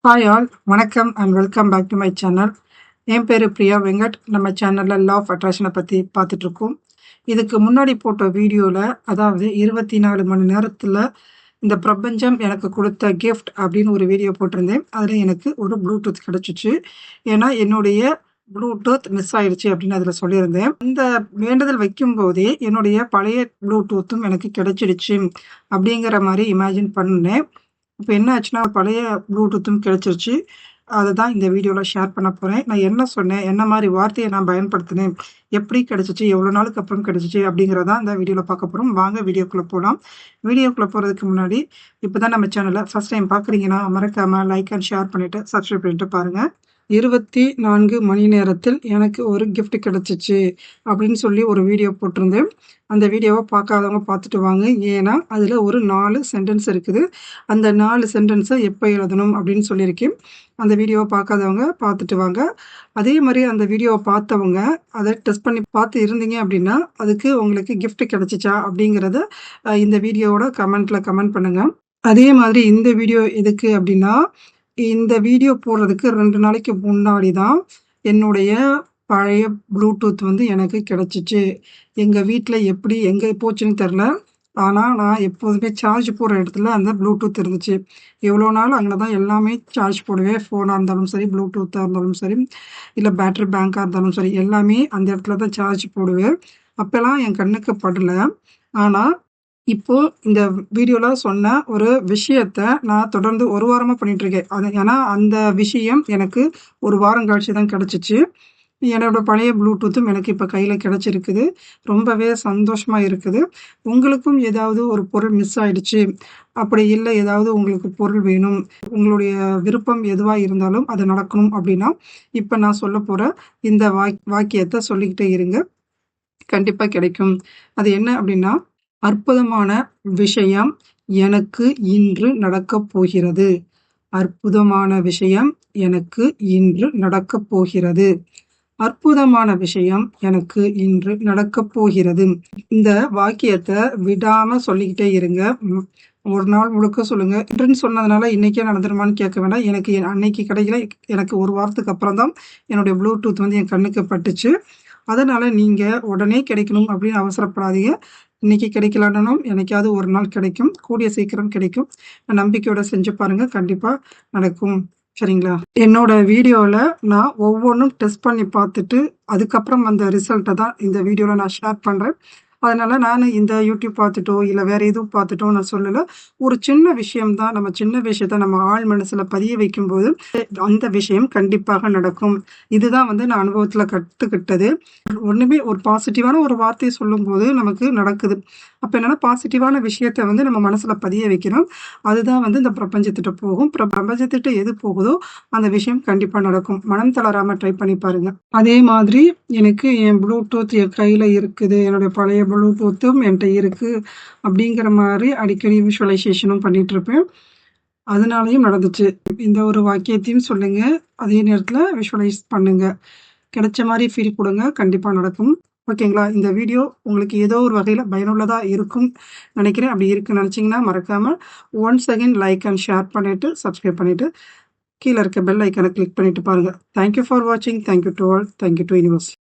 Hi all, வணக்கம் and welcome back to my channel. என் பேர் பிரியா வெங்கட். நம்ம சேனலில் லா ஆஃப் அட்ராக்ஷனை பற்றி பார்த்துட்ருக்கோம். இதுக்கு முன்னாடி போட்ட வீடியோவில், அதாவது 24 மணி நேரத்தில் இந்த பிரபஞ்சம் எனக்கு கொடுத்த கிஃப்ட் அப்படின்னு ஒரு வீடியோ போட்டிருந்தேன். அதில் எனக்கு ஒரு ப்ளூடூத் கிடச்சிச்சு. ஏன்னா என்னுடைய ப்ளூடூத் மிஸ் ஆயிடுச்சு அப்படின்னு அதில் சொல்லியிருந்தேன். இந்த வேண்டுதல் வைக்கும்போதே என்னுடைய பழைய ப்ளூடூத்தும் எனக்கு கிடைச்சிடுச்சு அப்படிங்கிற மாதிரி இமேஜின் பண்ணேன். இப்போ என்ன ஆச்சுன்னா, பழைய ப்ளூடூத்தும் கிடைச்சிருச்சு. அதை தான் இந்த வீடியோவில் ஷேர் பண்ண போகிறேன். நான் என்ன சொன்னேன், என்ன மாதிரி வார்த்தையை நான் பயன்படுத்தினேன், எப்படி கிடைச்சிச்சு, எவ்வளோ நாளுக்கு அப்புறம் கிடைச்சிச்சு அப்படிங்கிறதான் இந்த வீடியோவில் பார்க்க போகிறோம். வாங்க வீடியோக்குள்ளே போகலாம். வீடியோக்குள்ளே போகிறதுக்கு முன்னாடி இப்போ தான் நம்ம சேனலை ஃபஸ்ட் டைம் பார்க்குறீங்கன்னா மறக்காமல் லைக் அண்ட் ஷேர் பண்ணிவிட்டு சப்ஸ்கிரைப் பண்ணிட்டு பாருங்கள். 24 மணி நேரத்தில் எனக்கு ஒரு gift கிடைச்சிச்சு அப்படின்னு சொல்லி ஒரு வீடியோ போட்டிருந்தேன். அந்த வீடியோவை பார்க்காதவங்க பார்த்துட்டு வாங்க. ஏன்னா அதில் ஒரு 4 சென்டென்ஸ் இருக்குது. அந்த 4 சென்டென்ஸை எப்போ எழுதணும் அப்படின்னு சொல்லியிருக்கேன். அந்த வீடியோவை பார்க்காதவங்க பார்த்துட்டு வாங்க. அதே மாதிரி அந்த வீடியோவை பார்த்தவங்க அதை டெஸ்ட் பண்ணி பார்த்து இருந்தீங்க அப்படின்னா அதுக்கு உங்களுக்கு gift கிடைச்சிச்சா அப்படிங்கிறத இந்த வீடியோவோட கமெண்ட் பண்ணுங்கள். அதே மாதிரி இந்த வீடியோ எதுக்கு அப்படின்னா, இந்த வீடியோ போடுறதுக்கு 2 நாளைக்கு முன்னாடி தான் என்னுடைய பழைய ப்ளூடூத் வந்து எனக்கு கிடைச்சிச்சு. எங்கள் வீட்டில் எப்படி எங்கே போச்சுன்னு தெரில. ஆனால் நான் எப்போதுமே சார்ஜ் போடுற இடத்துல அந்த ப்ளூடூத் இருந்துச்சு. எவ்வளோ நாள் அங்கே தான் எல்லாமே சார்ஜ் போடுவேன். ஃபோனாக இருந்தாலும் சரி, ப்ளூடூத்தாக இருந்தாலும் சரி, இல்லை பேட்ரி பேங்காக இருந்தாலும் சரி, எல்லாமே அந்த இடத்துல தான் சார்ஜ் போடுவேன். அப்போல்லாம் என் கண்ணுக்கு படலை. ஆனால் இப்போ இந்த வீடியோல சொன்ன ஒரு விஷயத்த நான் தொடர்ந்து 1 வாரமா பண்ணிட்டு இருக்கேன். ஏன்னா அந்த விஷயம் எனக்கு 1 வாரம் கழிச்சு தான் கிடைச்சிச்சு. என்னோட பழைய ப்ளூடூத்தும் எனக்கு இப்போ கையில கிடைச்சிருக்குது. ரொம்பவே சந்தோஷமா இருக்குது. உங்களுக்கும் ஏதாவது ஒரு பொருள் மிஸ் ஆயிடுச்சு, அப்படி இல்லை ஏதாவது உங்களுக்கு பொருள் வேணும், உங்களுடைய விருப்பம் எதுவா இருந்தாலும் அது நடக்கணும் அப்படின்னா, இப்போ நான் சொல்லப் போற இந்த வாக்கியத்தை சொல்லிக்கிட்டே இருங்க. கண்டிப்பா கிடைக்கும். அது என்ன அப்படின்னா, அற்புதமான விஷயம் எனக்கு இன்று நடக்கப் போகிறது. அற்புதமான விஷயம் எனக்கு இன்று நடக்கப் போகிறது. அற்புதமான விஷயம் எனக்கு இன்று நடக்கப் போகிறது. இந்த வாக்கியத்தை விடாம சொல்லிக்கிட்டே இருங்க. ஒரு நாள் முழுக்க சொல்லுங்க. இன்றுன்னு சொன்னதுனால இன்னைக்கே நடந்துருமான்னு கேட்க வேண்டாம். எனக்கு அன்னைக்கு கிடைக்கல. எனக்கு 1 வாரத்துக்கு அப்புறம் தான் என்னுடைய ப்ளூடூத் வந்து என் கண்ணுக்கு பட்டுச்சு. அதனால நீங்க உடனே கிடைக்கணும் அப்படின்னு அவசரப்படாதீங்க. இன்னைக்கு கிடைக்கலனாலும் என்னைக்காவது ஒரு நாள் கிடைக்கும். கூடிய சீக்கிரம் கிடைக்கும். நம்பிக்கையோட செஞ்சு பாருங்க. கண்டிப்பா நடக்கும். சரிங்களா? என்னோட வீடியோல நான் ஒவ்வொன்றும் டெஸ்ட் பண்ணி பார்த்துட்டு அதுக்கப்புறம் அந்த ரிசல்ட்டை தான் இந்த வீடியோல நான் ஷேர் பண்றேன். அதனால நான் இந்த யூடியூப் பார்த்துட்டோ இல்லை வேற எதுவும் பார்த்துட்டோ நான் சொல்லலை. ஒரு சின்ன விஷயம் தான். நம்ம சின்ன விஷயத்த நம்ம ஆழ் மனசுல பதிய வைக்கும்போது அந்த விஷயம் கண்டிப்பாக நடக்கும். இதுதான் வந்து நான் அனுபவத்துல கற்றுக்கிட்டது. ஒண்ணுமே ஒரு பாசிட்டிவான ஒரு வார்த்தையை சொல்லும்போது நமக்கு நடக்குது. அப்ப என்னன்னா பாசிட்டிவான விஷயத்த வந்து நம்ம மனசுல பதிய வைக்கணும். அதுதான் வந்து இந்த பிரபஞ்சத்திட்ட போகும். பிரபஞ்சத்திட்ட எது போகுதோ அந்த விஷயம் கண்டிப்பா நடக்கும். மனம் தளராம ட்ரை பண்ணி பாருங்க. அதே மாதிரி எனக்கு என் ப்ளூடூத் என் கையில இருக்குது. என்னுடைய பழைய ப்ளூடூத்தும் என்கிட்ட இருக்கு அப்படிங்கிற மாதிரி அடிக்கடி விஷுவலைசேஷனும் பண்ணிட்டு இருப்பேன். அதனாலையும் நடந்துச்சு. இந்த ஒரு வாக்கியத்தையும் சொல்லுங்க. அதே நேரத்தில் விஷுவலைஸ் பண்ணுங்க. கிடைச்ச மாதிரி ஃபீல் கொடுங்க. கண்டிப்பாக நடக்கும். ஓகேங்களா? இந்த வீடியோ உங்களுக்கு ஏதோ ஒரு வகையில் பயனுள்ளதாக இருக்கும் நினைக்கிறேன். அப்படி இருக்குன்னு நினச்சிங்கன்னா மறக்காமல் once again like and share பண்ணிவிட்டு சப்ஸ்கிரைப் பண்ணிவிட்டு கீழே இருக்க பெல் ஐக்கனை கிளிக் பண்ணிட்டு பாருங்கள். தேங்க்யூ ஃபார் வாட்சிங். Thank you to all. Thank you to universe.